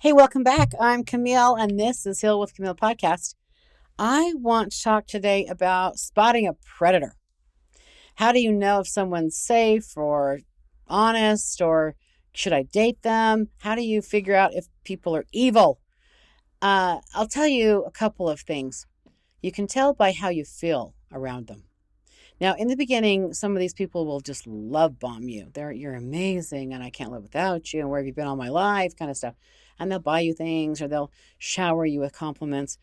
Hey, welcome back. I'm Camille, and this is Heal with Camille podcast. I want to talk today about spotting a predator. How do you know if someone's safe or honest, or should I date them? How do you figure out if people are evil? I'll tell you a couple of things. You can tell by how you feel around them. Now, in the beginning, some of these people will just love bomb you. You're amazing, and I can't live without you. And where have you been all my life? Kind of stuff. And they'll buy you things, or they'll shower you with compliments.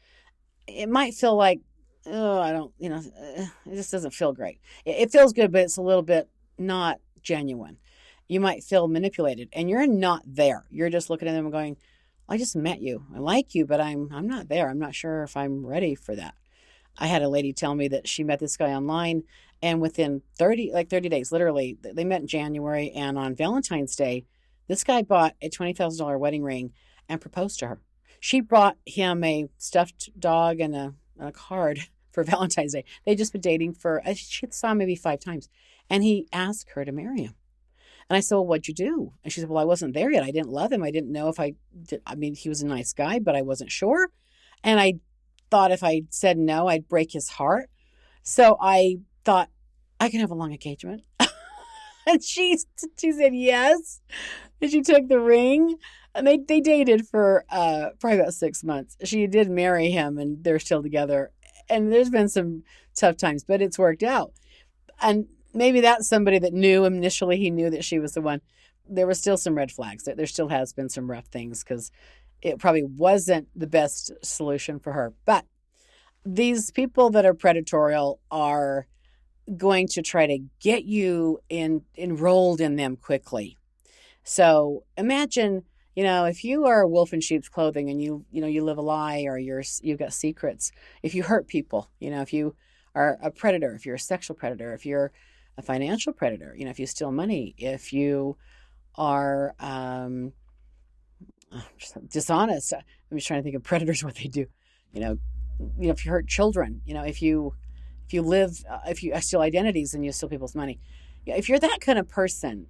It might feel like, oh, I don't, it just doesn't feel great. It feels good, but it's a little bit not genuine. You might feel manipulated, and you're not there. You're just looking at them and going, I just met you. I like you, but I'm not there. I'm not sure if I'm ready for that. I had a lady tell me that she met this guy online, and within 30 days, literally, they met in January, and on Valentine's Day, this guy bought a $20,000 wedding ring and proposed to her. She brought him a stuffed dog and a card for Valentine's Day. They'd just been dating for, she saw him maybe 5 times, and he asked her to marry him. And I said, well, what'd you do? And she said, well, I wasn't there yet. I didn't love him. I didn't know if I did. I mean, he was a nice guy, but I wasn't sure. And I thought if I said no, I'd break his heart. So I thought I can have a long engagement. And she said yes. And she took the ring. And they dated for probably about 6 months. She did marry him, and they're still together. And there's been some tough times, but it's worked out. And maybe that's somebody that knew initially, he knew that she was the one. There were still some red flags. There still has been some rough things because it probably wasn't the best solution for her. But these people that are predatorial are going to try to get you enrolled in them quickly. So imagine, if you are a wolf in sheep's clothing and you live a lie, or you've got secrets, if you hurt people, if you are a predator, if you're a sexual predator, if you're a financial predator, if you steal money, if you are dishonest. I'm just trying to think of predators, what they do. If you hurt children, if you steal identities and you steal people's money. If you're that kind of person,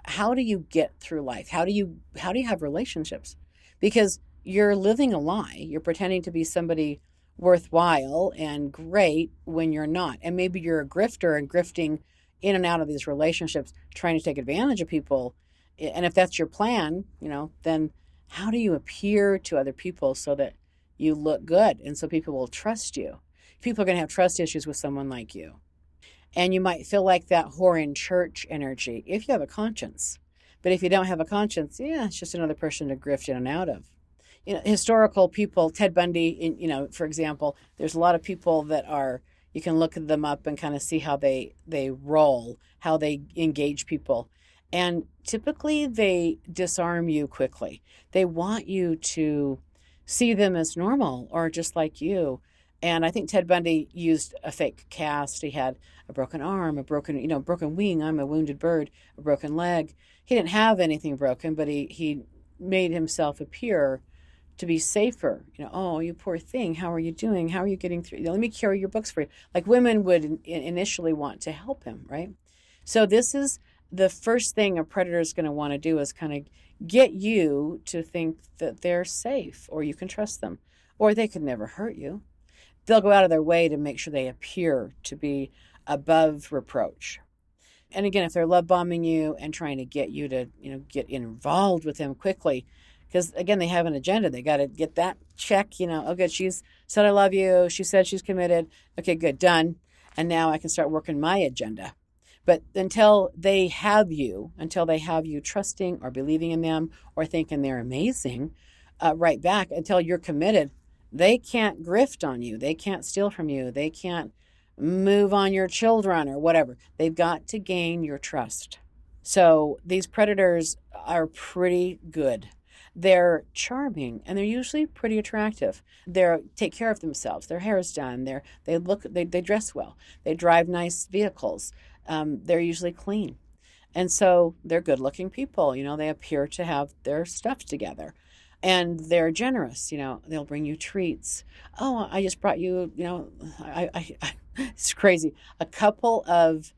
how do you get through life? How do you have relationships? Because you're living a lie. You're pretending to be somebody worthwhile and great when you're not. And maybe you're a grifter and grifting in and out of these relationships, trying to take advantage of people. And if that's your plan, then how do you appear to other people so that you look good and so people will trust you? People are going to have trust issues with someone like you. And you might feel like that whore in church energy if you have a conscience. But if you don't have a conscience, it's just another person to grift in and out of. Historical people, Ted Bundy, for example, there's a lot of people that you can look them up and kind of see how they roll, how they engage people. And typically they disarm you quickly. They want you to see them as normal or just like you. And I think Ted Bundy used a fake cast. He had a broken arm, a broken wing. I'm a wounded bird, a broken leg. He didn't have anything broken, but he made himself appear to be safer. Oh, you poor thing. How are you doing? How are you getting through? Let me carry your books for you. Like women would initially want to help him, right? So this is the first thing a predator is going to want to do, is kind of get you to think that they're safe, or you can trust them, or they could never hurt you. They'll go out of their way to make sure they appear to be above reproach. And again, if they're love bombing you and trying to get you to, get involved with them quickly, because again, they have an agenda. They got to get that check, oh, good. She's said, I love you. She said she's committed. Okay, good. Done. And now I can start working my agenda. But until they have you trusting or believing in them or thinking they're amazing, right back, until you're committed, they can't grift on you. They can't steal from you. They can't move on your children or whatever. They've got to gain your trust. So these predators are pretty good. They're charming, and they're usually pretty attractive. They take care of themselves. Their hair is done. They dress well. They drive nice vehicles. They're usually clean. And so they're good-looking people. They appear to have their stuff together. And they're generous. They'll bring you treats. Oh, I just brought you, it's crazy. A couple of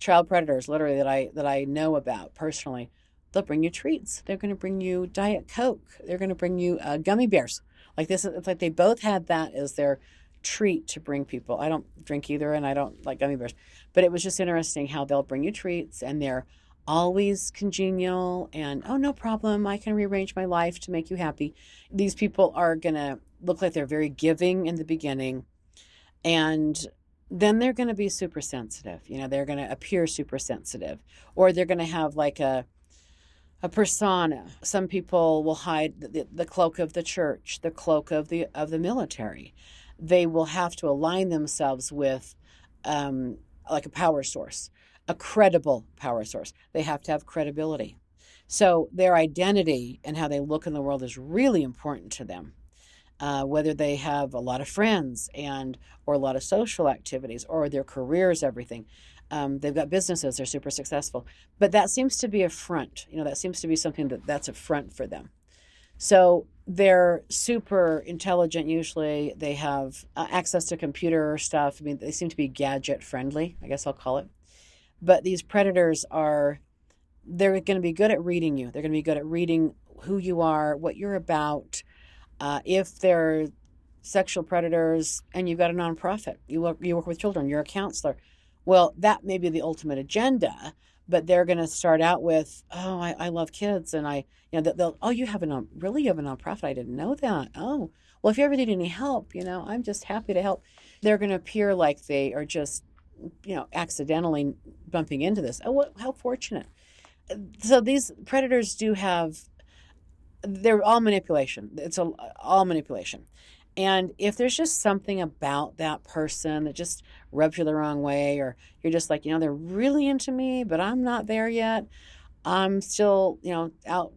child predators, literally, that I know about personally, they'll bring you treats. They're going to bring you Diet Coke. They're going to bring you gummy bears. Like this, it's like they both had that as their treat to bring people. I don't drink either, and I don't like gummy bears, but it was just interesting how they'll bring you treats, and they're always congenial, and oh, no problem, I can rearrange my life to make you happy. These people are going to look like they're very giving in the beginning, and then they're going to be super sensitive. They're going to appear super sensitive, or they're going to have like a persona. Some people will hide the cloak of the church, the cloak of the military. They will have to align themselves with like a power source, a credible power source. They have to have credibility. So their identity and how they look in the world is really important to them. Whether they have a lot of friends or a lot of social activities, or their careers, everything. They've got businesses, they're super successful. But that seems to be a front. That seems to be something that's a front for them. So they're super intelligent usually. They have access to computer stuff. I mean, they seem to be gadget friendly, I guess I'll call it. But these predators they're going to be good at reading you. They're going to be good at reading who you are, what you're about. If they're sexual predators and you've got a nonprofit, you work with children, you're a counselor, well, that may be the ultimate agenda, but they're going to start out with, oh, I love kids, and oh, you have a nonprofit? I didn't know that. Oh, well, if you ever need any help, I'm just happy to help. They're going to appear like they are just, accidentally bumping into this. Oh, how fortunate. So these predators they're all manipulation. It's all manipulation. And if there's just something about that person that just rubs you the wrong way, or you're just like, they're really into me, but I'm not there yet. I'm still, out,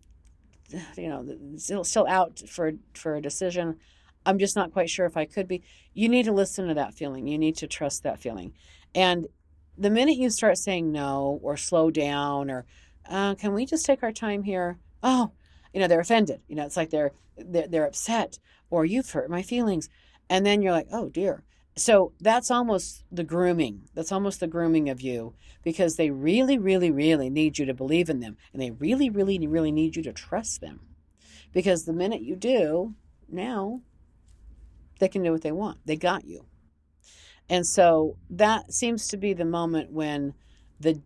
still out for a decision. I'm just not quite sure if I could be. You need to listen to that feeling. You need to trust that feeling. And the minute you start saying no, or slow down, or can we just take our time here? Oh, they're offended. It's like they're upset, or you've hurt my feelings. And then you're like, oh dear. So that's almost the grooming. That's almost the grooming of you, because they really, really, really need you to believe in them. And they really, really, really need you to trust them. Because the minute you do, now they can do what they want. They got you. And so that seems to be the moment when the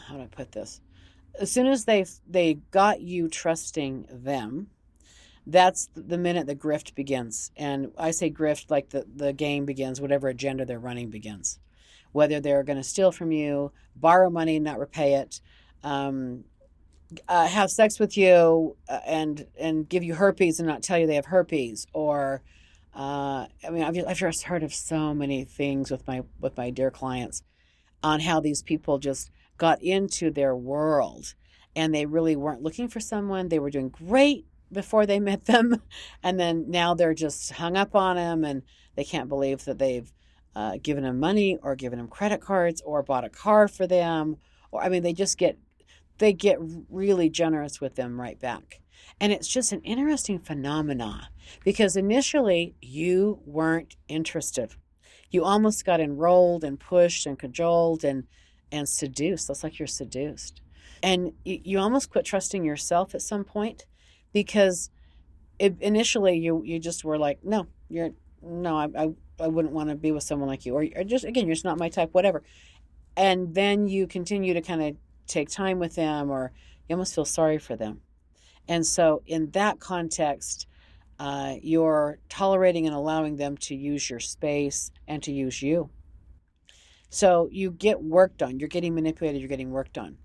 how do I put this? As soon as they got you trusting them, that's the minute the grift begins. And I say grift like the game begins, whatever agenda they're running begins. Whether they're going to steal from you, borrow money and not repay it, have sex with you and give you herpes and not tell you they have herpes, or I've just heard of so many things with my dear clients on how these people just got into their world, and they really weren't looking for someone. They were doing great before they met them, and then now they're just hung up on them, and they can't believe that they've given them money, or given them credit cards, or bought a car for them, or they get really generous with them right back. And it's just an interesting phenomena, because initially you weren't interested. You almost got enrolled and pushed and cajoled and seduced. That's like you're seduced. And you almost quit trusting yourself at some point, because initially you just were like, no, I wouldn't want to be with someone like you. Or just, again, you're just not my type, whatever. And then you continue to kind of take time with them, or you almost feel sorry for them. And so in that context, you're tolerating and allowing them to use your space and to use you. So you get worked on. You're getting manipulated. You're getting worked on.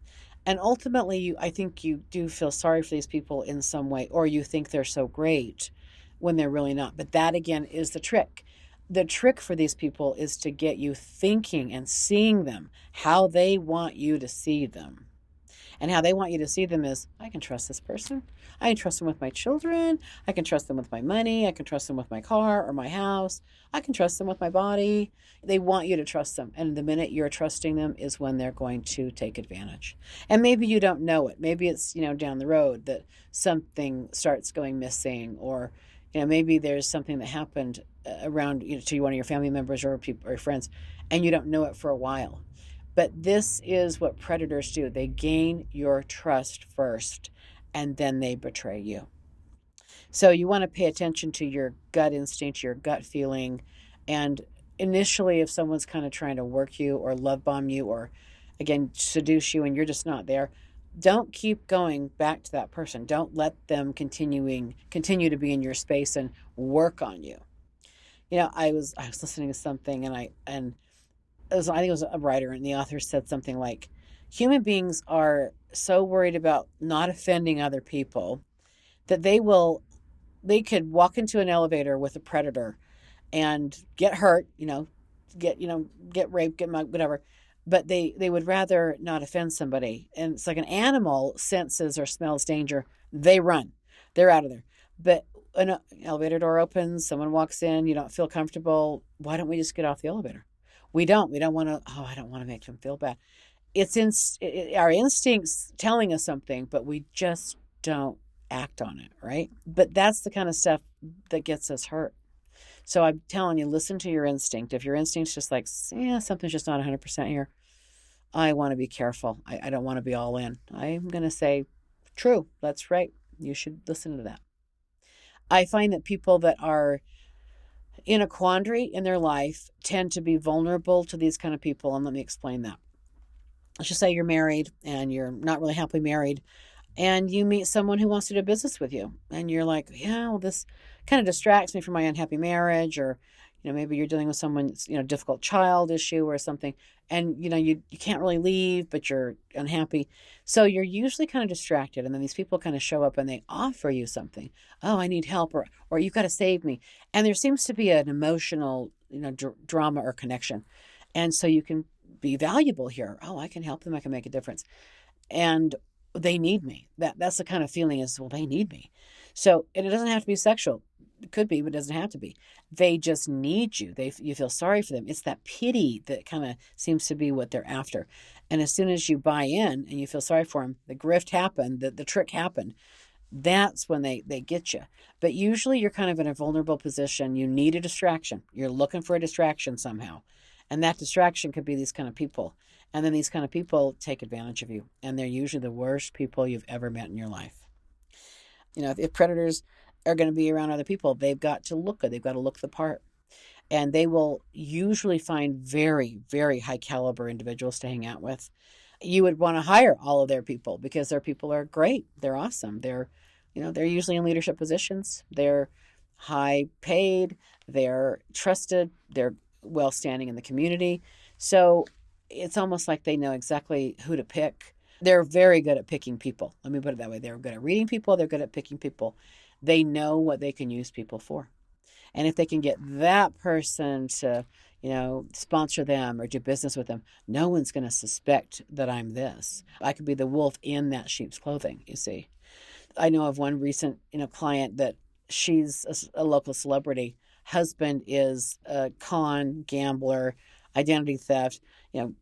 And ultimately, I think you do feel sorry for these people in some way, or you think they're so great when they're really not. But that, again, is the trick. The trick for these people is to get you thinking and seeing them how they want you to see them. And how they want you to see them is, I can trust this person. I can trust them with my children. I can trust them with my money. I can trust them with my car or my house. I can trust them with my body. They want you to trust them. And the minute you're trusting them is when they're going to take advantage. And maybe you don't know it. Maybe it's, down the road that something starts going missing, or, maybe there's something that happened around, to one of your family members or people or friends, and you don't know it for a while. But this is what predators do. They gain your trust first, and then they betray you. So you want to pay attention to your gut instinct, your gut feeling. And initially, if someone's kind of trying to work you or love bomb you or, again, seduce you and you're just not there, don't keep going back to that person. Don't let them continue to be in your space and work on you. I was listening to something, and I think it was a writer, and the author said something like, human beings are so worried about not offending other people that they could walk into an elevator with a predator and get hurt, get raped, get mugged, whatever. But they would rather not offend somebody. And it's like an animal senses or smells danger, they run, they're out of there. But an elevator door opens, someone walks in, you don't feel comfortable. Why don't we just get off the elevator? We don't. We don't want to. Oh, I don't want to make them feel bad. It's our instincts telling us something, but we just don't act on it, right? But that's the kind of stuff that gets us hurt. So I'm telling you, listen to your instinct. If your instinct's just like, yeah, something's just not 100% here, I want to be careful. I don't want to be all in. I'm going to say, true, that's right. You should listen to that. I find that people that are in a quandary in their life tend to be vulnerable to these kind of people. And let me explain that. Let's just say you're married and you're not really happily married, and you meet someone who wants to do business with you, and you're like, yeah, well, this kind of distracts me from my unhappy marriage, or maybe you're dealing with someone's difficult child issue or something, and you can't really leave, but you're unhappy, so you're usually kind of distracted, and then these people kind of show up and they offer you something. Oh, I need help, or you've got to save me, and there seems to be an emotional drama or connection, and so you can be valuable here. Oh, I can help them, I can make a difference, and they need me. That's the kind of feeling is, well, they need me. So, and it doesn't have to be sexual. It could be, but it doesn't have to be. They just need you. You feel sorry for them. It's that pity that kind of seems to be what they're after. And as soon as you buy in and you feel sorry for them, the grift happened, the trick happened. That's when they get you. But usually you're kind of in a vulnerable position. You need a distraction. You're looking for a distraction somehow. And that distraction could be these kind of people. And then these kind of people take advantage of you. And they're usually the worst people you've ever met in your life. If predators are going to be around other people, they've got to look good. They've got to look the part. And they will usually find very, very high caliber individuals to hang out with. You would want to hire all of their people because their people are great. They're awesome. They're usually in leadership positions. They're high paid. They're trusted. They're well standing in the community. So it's almost like they know exactly who to pick. They're very good at picking people. Let me put it that way. They're good at reading people. They're good at picking people. They know what they can use people for. And if they can get that person to, sponsor them or do business with them, no one's going to suspect that I'm this. I could be the wolf in that sheep's clothing, you see. I know of one recent, client that she's a local celebrity. Husband is a con, gambler, identity theft,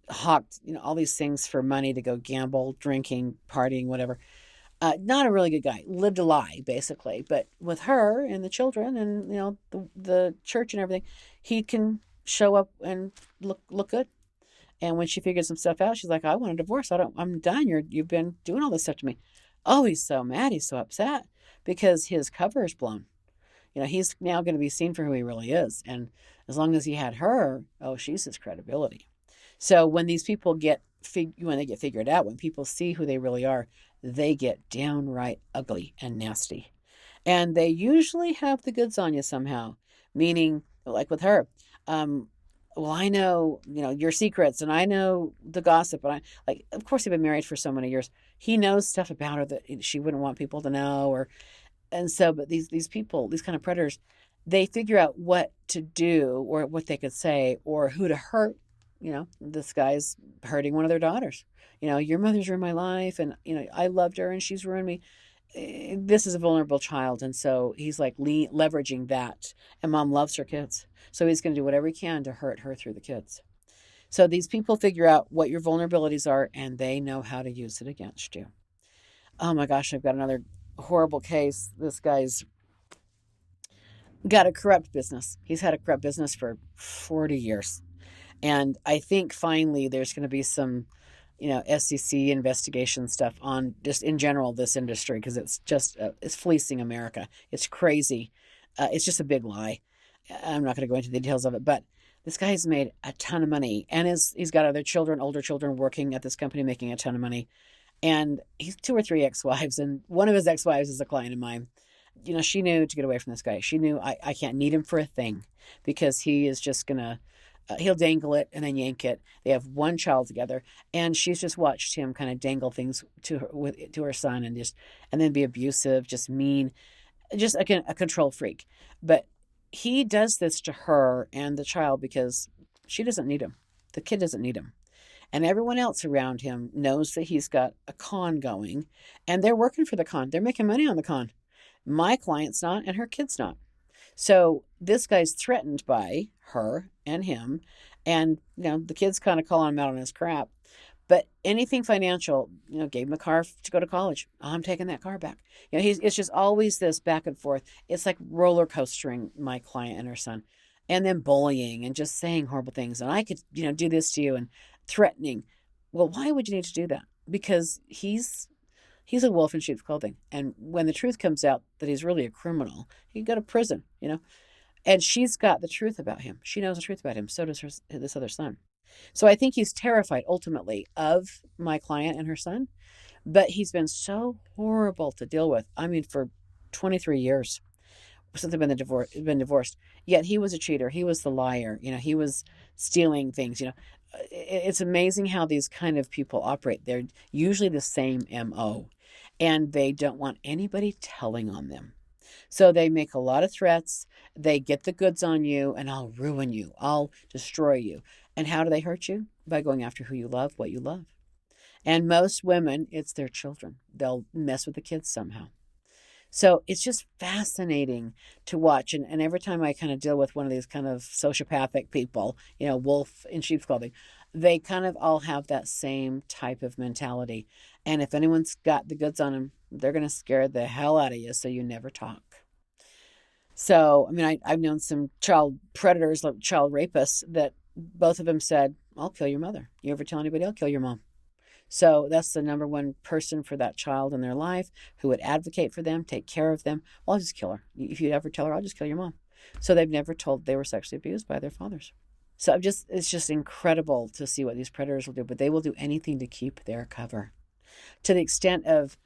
hawked, all these things for money to go gamble, drinking, partying, whatever. Not a really good guy. Lived a lie, basically. But with her and the children and, the church and everything, he can show up and look good. And when she figured some stuff out, she's like, I want a divorce. I'm done. You've been doing all this stuff to me. Oh, he's so mad. He's so upset because his cover is blown. He's now going to be seen for who he really is. And as long as he had her, she's his credibility. So when these people when they get figured out, when people see who they really are, they get downright ugly and nasty. And they usually have the goods on you somehow, meaning like with her, well, I know, your secrets and I know the gossip. And of course, they've been married for so many years. He knows stuff about her that she wouldn't want people to know but these people, these kind of predators, they figure out what to do or what they could say or who to hurt. This guy's hurting one of their daughters. Your mother's ruined my life and, I loved her and she's ruined me. This is a vulnerable child. And so he's like leveraging that. And mom loves her kids. So he's going to do whatever he can to hurt her through the kids. So these people figure out what your vulnerabilities are and they know how to use it against you. Oh my gosh, I've got another horrible case. This guy's got a corrupt business. He's had a corrupt business for 40 years. And I think finally there's going to be some, SEC investigation stuff on just in general this industry, because it's just it's fleecing America. It's crazy. It's just a big lie. I'm not going to go into the details of it, but this guy's made a ton of money, and he's got other children, older children, working at this company, making a ton of money. And he's two or three ex-wives, and one of his ex-wives is a client of mine. She knew to get away from this guy. She knew I can't need him for a thing, because he is just gonna he'll dangle it and then yank it. They have one child together, and she's just watched him kind of dangle things to her son, and then be abusive, just mean, just a control freak. But he does this to her and the child because she doesn't need him. The kid doesn't need him. And everyone else around him knows that he's got a con going, and they're working for the con. They're making money on the con. My client's not, and her kid's not. So this guy's threatened by her and him, and the kids kind of calling him out on his crap. But anything financial, gave him a car to go to college. Oh, I'm taking that car back. It's just always this back and forth. It's like roller coastering my client and her son, and then bullying and just saying horrible things. And I could, do this to you, and threatening. Well, why would you need to do that? Because he's a wolf in sheep's clothing. And when the truth comes out that he's really a criminal, he can go to prison, And she's got the truth about him. She knows the truth about him. So does this other son. So I think he's terrified ultimately of my client and her son, but he's been so horrible to deal with. I mean, for 23 years since they've been divorced. Yet he was a cheater. He was the liar. He was stealing things. It's amazing how these kind of people operate. They're usually the same MO, and they don't want anybody telling on them. So they make a lot of threats. They get the goods on you, and I'll ruin you. I'll destroy you. And how do they hurt you? By going after who you love, what you love. And most women, it's their children. They'll mess with the kids somehow. So it's just fascinating to watch. And every time I kind of deal with one of these kind of sociopathic people, wolf in sheep's clothing, they kind of all have that same type of mentality. And if anyone's got the goods on them, they're going to scare the hell out of you, so you never talk. So, I mean, I've known some child predators, like child rapists, that both of them said, I'll kill your mother. You ever tell anybody, I'll kill your mom. So that's the number one person for that child in their life who would advocate for them, take care of them. Well, I'll just kill her. If you ever tell her, I'll just kill your mom. So they've never told they were sexually abused by their fathers. So it's just incredible to see what these predators will do, but they will do anything to keep their cover, to the extent of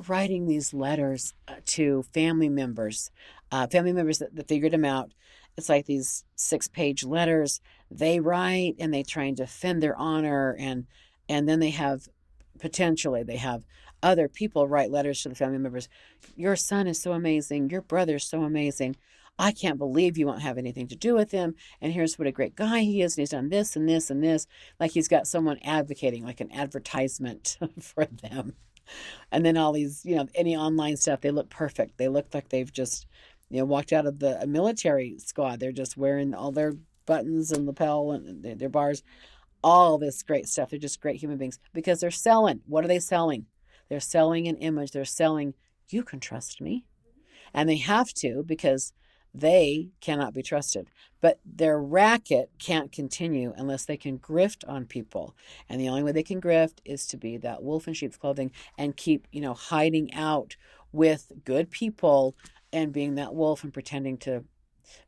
writing these letters to family members that figured them out. It's like these 6-page letters they write, and they try and defend their honor, and then they have other people write letters to the family members. Your son is so amazing. Your brother's so amazing. I can't believe you won't have anything to do with him. And here's what a great guy he is. And he's done this and this and this. Like he's got someone advocating, like an advertisement for them. And then all these, any online stuff, they look perfect. They look like they've just, walked out of the military squad. They're just wearing all their buttons and lapel and their bars. All this great stuff. They're just great human beings because they're selling. What are they selling? They're selling an image. They're selling, you can trust me. And they have to, because they cannot be trusted. But their racket can't continue unless they can grift on people. And the only way they can grift is to be that wolf in sheep's clothing and keep, hiding out with good people and being that wolf and pretending to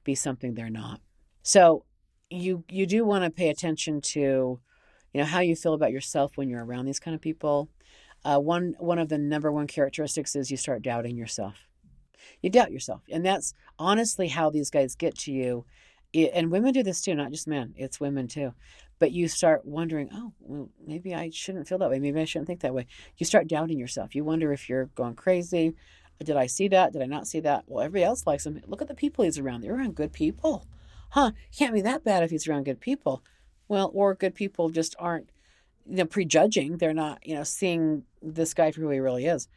be something they're not. So you do want to pay attention to, how you feel about yourself when you're around these kind of people. One of the number one characteristics is you start doubting yourself. You doubt yourself. And that's honestly how these guys get to you. And women do this too, not just men. It's women too. But you start wondering, oh, well, maybe I shouldn't feel that way. Maybe I shouldn't think that way. You start doubting yourself. You wonder if you're going crazy. Did I see that? Did I not see that? Well, everybody else likes him. Look at the people he's around. They're around good people. Can't be that bad if he's around good people. Well, or good people just aren't, prejudging. They're not, seeing this guy for who he really is,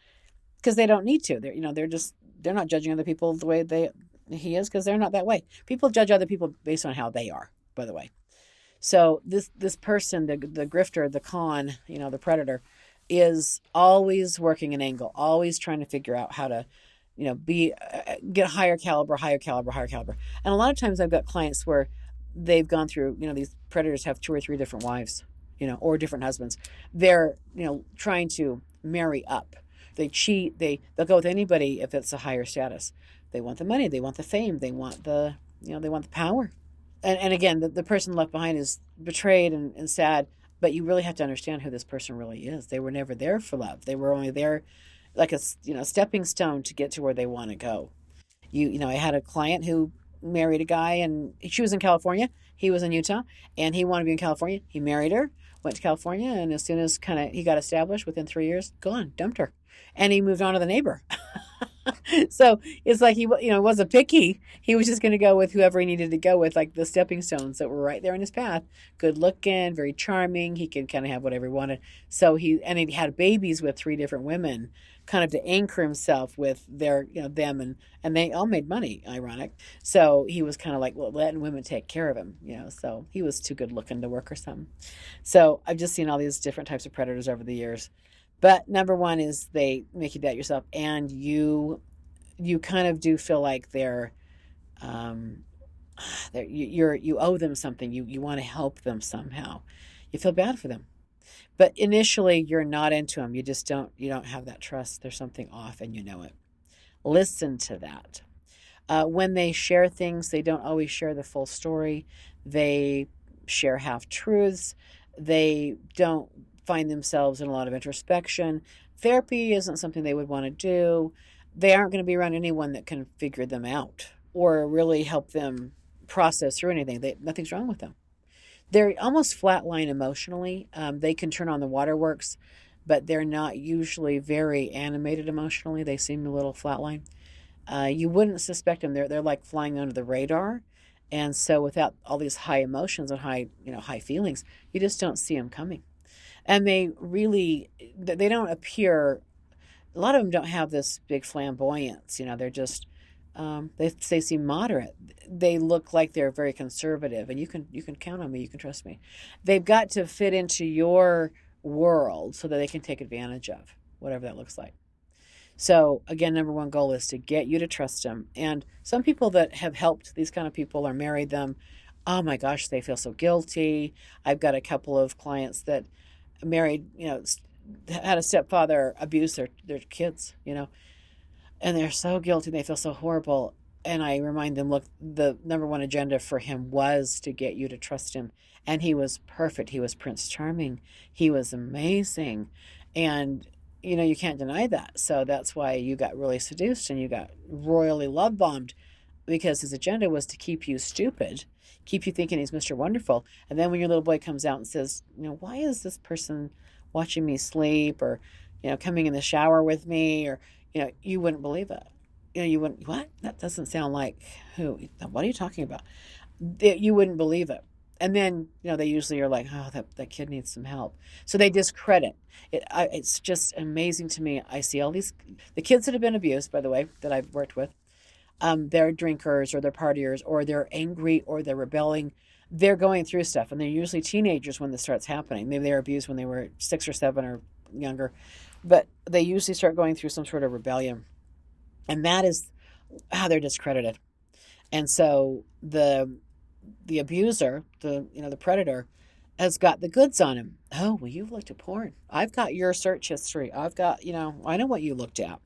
because they don't need to. They're not judging other people the way he is, because they're not that way. People judge other people based on how they are, by the way. So this person, the grifter, the con, the predator, is always working an angle, always trying to figure out how to, get higher caliber. And a lot of times I've got clients where they've gone through, these predators have two or three different wives, or different husbands. They're, trying to marry up. They cheat. They'll go with anybody if it's a higher status. They want the money. They want the fame. They want they want the power. And again, the person left behind is betrayed and sad, but you really have to understand who this person really is. They were never there for love. They were only there like a, stepping stone to get to where they want to go. I had a client who married a guy, and she was in California. He was in Utah, and he wanted to be in California. He married her, went to California, and as soon as he got established, within 3 years, gone, dumped her, and he moved on to the neighbor. So it's like he wasn't picky. He was just going to go with whoever he needed to go with, like the stepping stones that were right there in his path. Good looking, very charming. He could kind of have whatever he wanted. So he had babies with three different women, kind of to anchor himself with their, them, and they all made money. Ironic. So he was kind of like, well, letting women take care of him. So he was too good looking to work or something. So I've just seen all these different types of predators over the years. But number one is they make you doubt yourself, and you kind of do feel like you owe them something. You want to help them somehow. You feel bad for them, but initially you're not into them. You just don't have that trust. There's something off, and you know it. Listen to that. When they share things, they don't always share the full story. They share half truths. They don't find themselves in a lot of introspection. Therapy isn't something they would want to do. They aren't going to be around anyone that can figure them out or really help them process through anything. Nothing's wrong with them. They're almost flatline emotionally. They can turn on the waterworks, but they're not usually very animated emotionally. They seem a little flatline. You wouldn't suspect them. They're like flying under the radar. And so without all these high emotions and high feelings, you just don't see them coming. And they don't appear, a lot of them don't have this big flamboyance. They're just, they seem moderate. They look like they're very conservative, and you can count on me. You can trust me. They've got to fit into your world so that they can take advantage of whatever that looks like. So again, number one goal is to get you to trust them. And some people that have helped these kind of people or married them, oh my gosh, they feel so guilty. I've got a couple of clients that married, had a stepfather abuse their kids, and they're so guilty. They feel so horrible. And I remind them, look, the number one agenda for him was to get you to trust him. And he was perfect. He was Prince Charming. He was amazing. And, you can't deny that. So that's why you got really seduced and you got royally love bombed, because his agenda was to keep you stupid, keep you thinking he's Mr. Wonderful. And then when your little boy comes out and says, why is this person watching me sleep, or, coming in the shower with me, or, you wouldn't believe it. You wouldn't, what? That doesn't sound like who? What are you talking about? You wouldn't believe it. And then, they usually are like, oh, that kid needs some help. So they discredit it. It's just amazing to me. I see all the kids that have been abused, by the way, that I've worked with. They're drinkers, or they're partiers, or they're angry, or they're rebelling. They're going through stuff, and they're usually teenagers when this starts happening. Maybe they were abused when they were 6 or 7 or younger, but they usually start going through some sort of rebellion, and that is how they're discredited. And so the abuser, the predator, has got the goods on him. Oh, well, you've looked at porn. I've got your search history. I've got, I know what you looked at,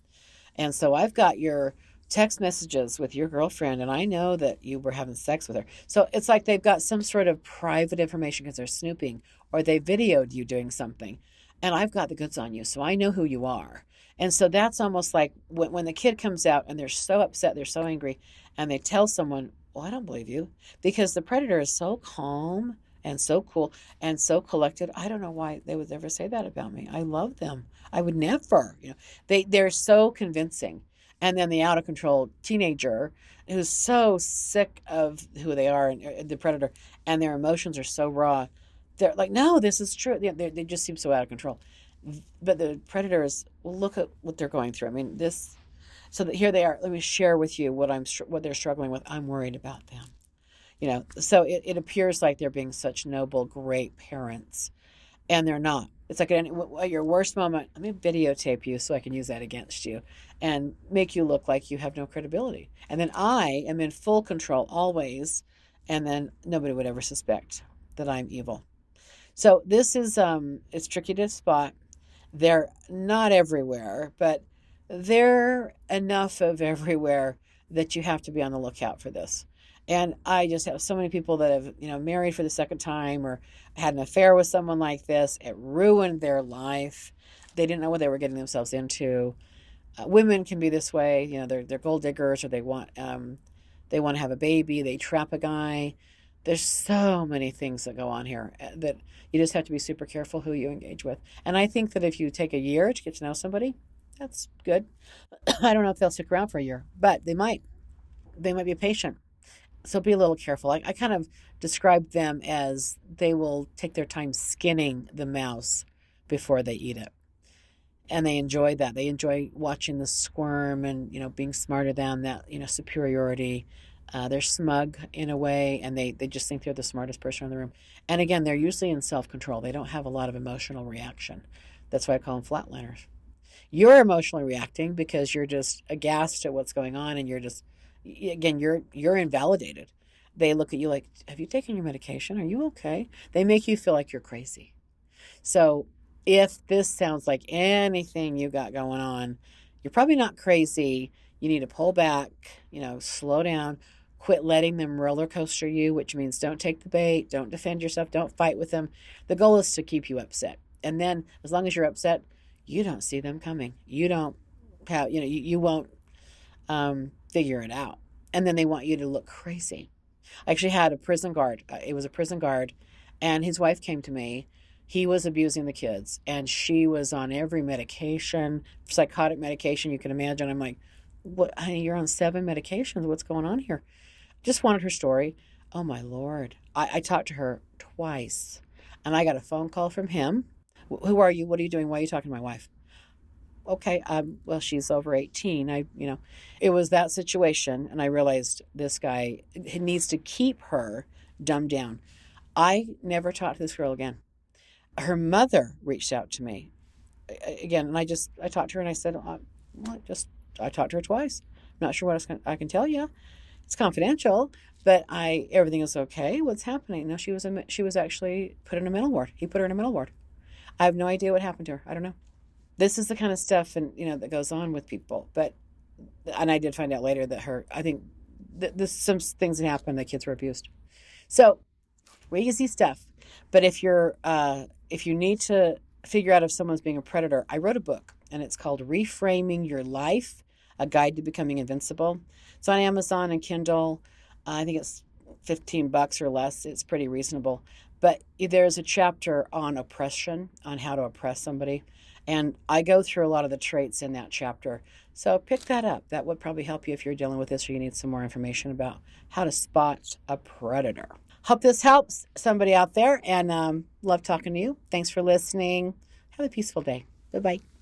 and so I've got your text messages with your girlfriend, and I know that you were having sex with her. So it's like they've got some sort of private information because they're snooping, or they videoed you doing something, and I've got the goods on you, so I know who you are. And so that's almost like when the kid comes out and they're so upset, they're so angry, and they tell someone, well, I don't believe you, because the predator is so calm and so cool and so collected. I don't know why they would ever say that about me. I love them. I would never, they're so convincing. And then the out of control teenager who's so sick of who they are, and the predator, and their emotions are so raw. They're like, no, this is true. They just seem so out of control. But the predators, well, look at what they're going through. I mean, so that here they are. Let me share with you what they're struggling with. I'm worried about them. So it appears like they're being such noble, great parents, and they're not. It's like at your worst moment, let me videotape you so I can use that against you and make you look like you have no credibility. And then I am in full control always, and then nobody would ever suspect that I'm evil. So this is it's tricky to spot. They're not everywhere, but they're enough of everywhere that you have to be on the lookout for this. And I just have so many people that have, married for the second time or had an affair with someone like this. It ruined their life. They didn't know what they were getting themselves into. Women can be this way. They're gold diggers, or they want to have a baby. They trap a guy. There's so many things that go on here that you just have to be super careful who you engage with. And I think that if you take a year to get to know somebody, that's good. I don't know if they'll stick around for a year, but they might. They might be patient. So be a little careful. I kind of describe them as they will take their time skinning the mouse before they eat it. And they enjoy that. They enjoy watching the squirm and, being smarter than that, superiority. They're smug in a way, and they just think they're the smartest person in the room. And again, they're usually in self-control. They don't have a lot of emotional reaction. That's why I call them flatliners. You're emotionally reacting because you're just aghast at what's going on, and you're invalidated. They look at you like, have you taken your medication? Are you okay? They make you feel like you're crazy. So if this sounds like anything you got going on, you're probably not crazy. You need to pull back, slow down, quit letting them roller coaster you, which means don't take the bait, don't defend yourself, don't fight with them. The goal is to keep you upset. And then as long as you're upset, you don't see them coming. You don't have, you won't figure it out. And then they want you to look crazy. I actually had a prison guard. It was a prison guard, and his wife came to me. He was abusing the kids, and she was on every medication, psychotic medication you can imagine. I'm like, what, honey, you're on 7 medications. What's going on here? Just wanted her story. Oh, my Lord. I talked to her twice, and I got a phone call from him. Who are you? What are you doing? Why are you talking to my wife? Okay, well, she's over 18. It was that situation, and I realized this guy needs to keep her dumbed down. I never talked to this girl again. Her mother reached out to me again, and I talked to her, and I said, I talked to her twice. I'm not sure what else I can tell you. It's confidential, but everything is okay. What's happening? No, she was actually put in a mental ward. He put her in a mental ward. I have no idea what happened to her. I don't know. This is the kind of stuff that goes on with people. And I did find out later that I think this some things that happened. The kids were abused. So crazy stuff. But if you need to figure out if someone's being a predator, I wrote a book, and it's called Reframing Your Life, A Guide to Becoming Invincible. It's on Amazon and Kindle. I think it's $15 or less. It's pretty reasonable. But there's a chapter on oppression, on how to oppress somebody. And I go through a lot of the traits in that chapter. So pick that up. That would probably help you if you're dealing with this or you need some more information about how to spot a predator. Hope this helps somebody out there, and love talking to you. Thanks for listening. Have a peaceful day. Bye-bye.